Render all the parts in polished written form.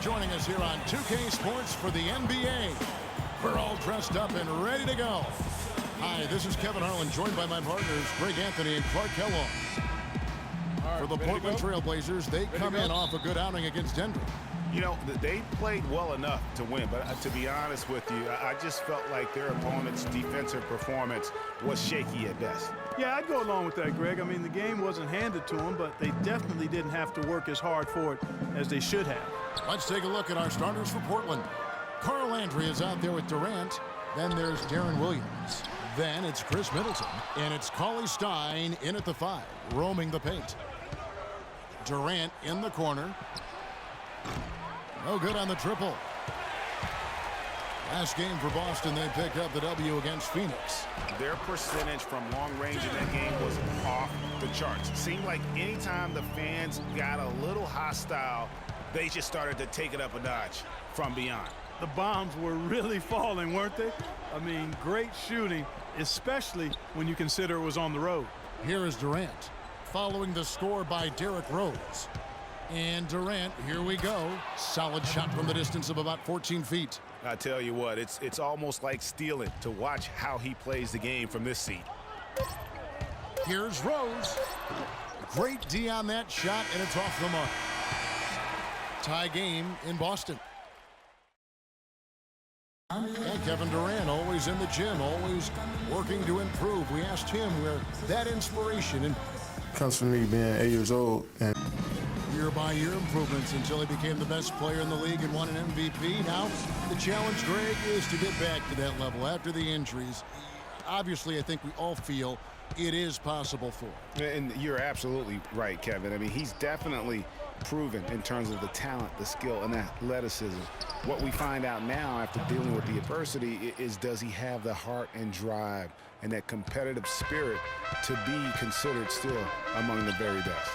Joining us here on 2K Sports for the NBA. We're all dressed up and ready to go. Hi, this is Kevin Harlan, joined by my partners, Greg Anthony and Clark Kellogg. For the Portland Trail Blazers, they come in off a good outing against Denver. You know, they played well enough to win, but to be honest with you, I just felt like their opponent's defensive performance was shaky at best. Yeah, I'd go along with that, Greg. I mean, the game wasn't handed to them, but they definitely didn't have to work as hard for it as they should have. Let's take a look at our starters for Portland. Carl Landry is out there with Durant. Then there's Darren Williams. Then it's Chris Middleton. And it's Cauley Stein in at the 5, roaming the paint. Durant in the corner. No good on the triple. Last game for Boston, they picked up the W against Phoenix. Their percentage from long range in that game was off the charts. It seemed like anytime the fans got a little hostile, they just started to take it up a notch from beyond. The bombs were really falling, weren't they? I mean, great shooting, especially when you consider it was on the road. Here is Durant, following the score by Derrick Rose. And Durant, here we go. Solid shot from the distance of about 14 feet. I tell you what, it's almost like stealing to watch how he plays the game from this seat. Here's Rose. Great D on that shot, and it's off the mark. Tie game in Boston. And Kevin Durant, always in the gym, always working to improve. We asked him where that inspiration comes from me being 8 years old. And year-by-year improvements until he became the best player in the league and won an MVP. Now, the challenge, Greg, is to get back to that level after the injuries. Obviously, I think we all feel it is possible for him. And you're absolutely right, Kevin. I mean, he's definitely proven in terms of the talent, the skill, and athleticism. What we find out now after dealing with the adversity is, does he have the heart and drive and that competitive spirit to be considered still among the very best?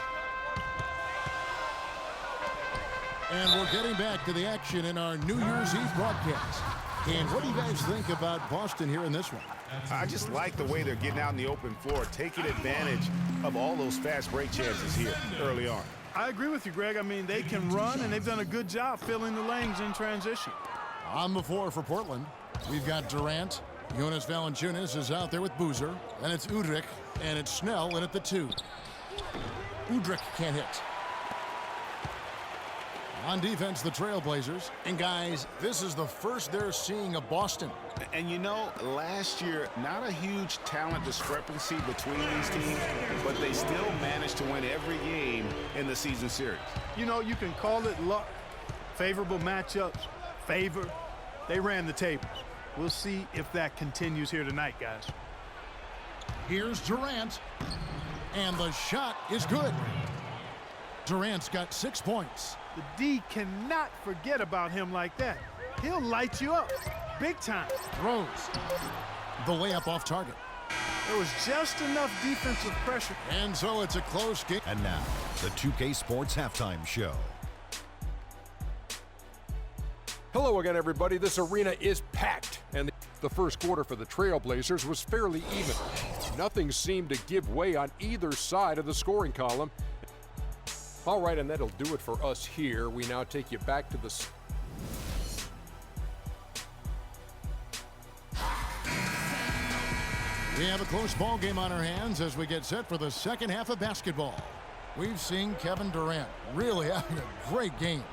And we're getting back to the action in our New Year's Eve broadcast. And what do you guys think about Boston here in this one? I just like the way they're getting out in the open floor, taking advantage of all those fast break chances here early on. I agree with you, Greg. I mean, they can run, and they've done a good job filling the lanes in transition. On the floor for Portland, we've got Durant. Jonas Valanciunas is out there with Boozer. And it's Udrich, and it's Snell in at the 2. Udrich can't hit. On defense, the Trailblazers. And guys, this is the first they're seeing of Boston. And you know, last year, not a huge talent discrepancy between these teams, but they still managed to win every game in the season series. You know, you can call it luck, favorable matchups, favor. They ran the tables. We'll see if that continues here tonight, guys. Here's Durant. And the shot is good. Durant's got 6 points. The D cannot forget about him like that. He'll light you up big time. Rose. The layup off target. There was just enough defensive pressure. And so it's a close game. And now, the 2K Sports Halftime Show. Hello again, everybody. This arena is packed, and the first quarter for the Trailblazers was fairly even. Nothing seemed to give way on either side of the scoring column. All right, and that'll do it for us here. We now take you back to the... We have a close ball game on our hands as we get set for the second half of basketball. We've seen Kevin Durant really having a great game.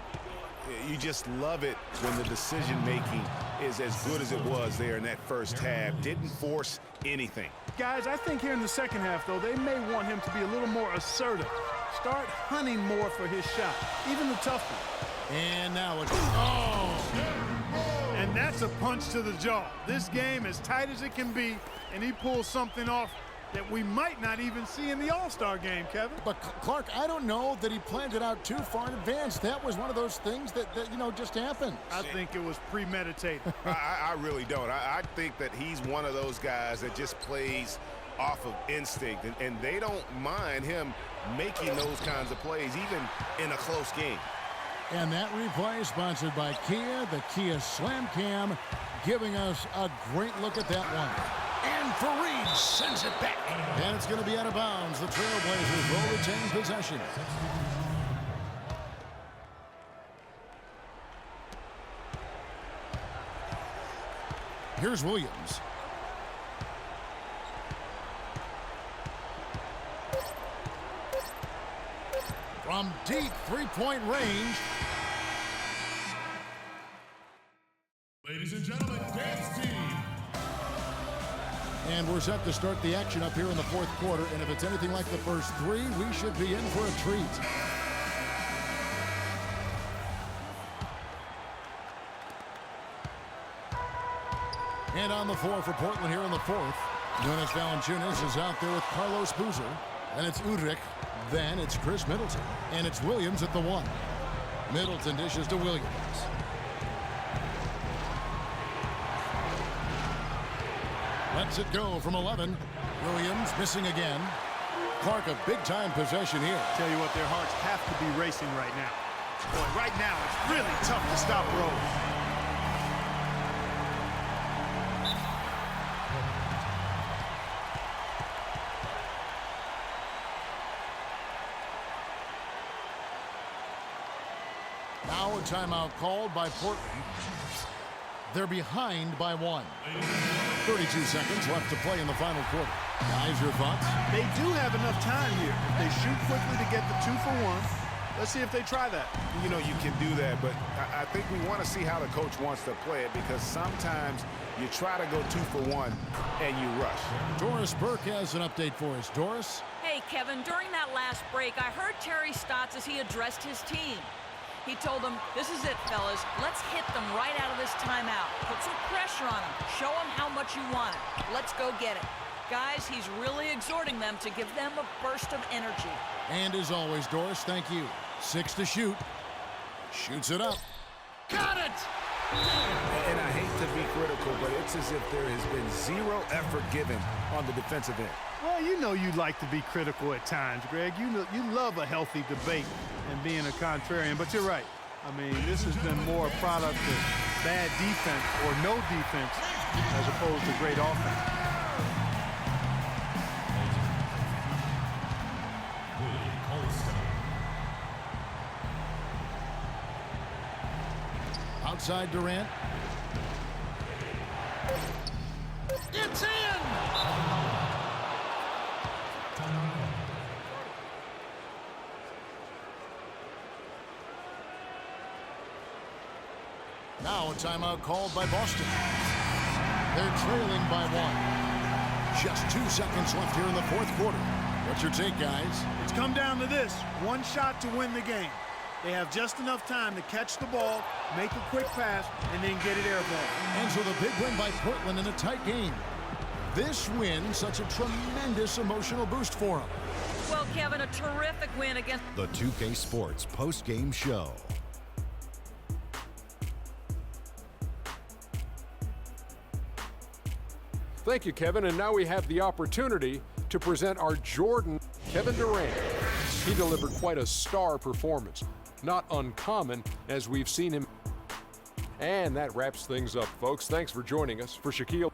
You just love it when the decision-making is as good as it was there in that first half. Didn't force anything. Guys, I think here in the second half, though, they may want him to be a little more assertive. Start hunting more for his shot, even the tough one. And now it's... Oh! And that's a punch to the jaw. This game as tight as it can be, and he pulls something off that we might not even see in the All-Star game, Kevin. But, Clark, I don't know that he planned it out too far in advance. That was one of those things that you know, just happened. I think it was premeditated. I really don't. I think that he's one of those guys that just plays off of instinct, and they don't mind him making those kinds of plays, even in a close game. And that replay sponsored by Kia, the Kia Slam Cam, giving us a great look at that one. And Fareed sends it back. And it's going to be out of bounds. The Trailblazers will retain possession. Here's Williams. From deep three-point range. Ladies and gentlemen, dance team. And we're set to start the action up here in the fourth quarter. And if it's anything like the first three, we should be in for a treat. And on the floor for Portland here in the fourth, Jonas Valanciunas is out there with Carlos Boozer. Then it's Udrich. Then it's Chris Middleton. And it's Williams at the one. Middleton dishes to Williams. Lets it go from 11. Williams missing again. Clark, a big-time possession here. Tell you what, their hearts have to be racing right now. Boy, right now it's really tough to stop Rose. Now a timeout called by Portland. They're behind by one. 32 seconds left to play in the final quarter. Guys, your thoughts? They do have enough time here. If they shoot quickly to get the 2-for-1, let's see if they try that. You know, you can do that, but I think we want to see how the coach wants to play it, because sometimes you try to go 2-for-1 and you rush. Doris Burke has an update for us. Doris? Hey, Kevin, during that last break, I heard Terry Stotts as he addressed his team. He told them, this is it, fellas. Let's hit them right out of this timeout. Put some pressure on them. Show them how much you want it. Let's go get it. Guys, he's really exhorting them to give them a burst of energy. And as always, Doris, thank you. 6 to shoot. Shoots it up. Got it! And I hate to be critical, but it's as if there has been zero effort given on the defensive end. Well, you know you'd like to be critical at times, Greg. You know, you love a healthy debate and being a contrarian, but you're right. I mean, this has been more a product of bad defense or no defense as opposed to great offense. Outside Durant. It's in! Now a timeout called by Boston. They're trailing by one. Just 2 seconds left here in the fourth quarter. What's your take, guys? It's come down to this. One shot to win the game. They have just enough time to catch the ball, make a quick pass, and then get it airborne. And so the big win by Portland in a tight game. This win, such a tremendous emotional boost for them. Well, Kevin, a terrific win against The 2K Sports post-game show. Thank you, Kevin. And now we have the opportunity to present our Jordan, Kevin Durant. He delivered quite a star performance. Not uncommon, as we've seen him. And that wraps things up, folks. Thanks for joining us. For Shaquille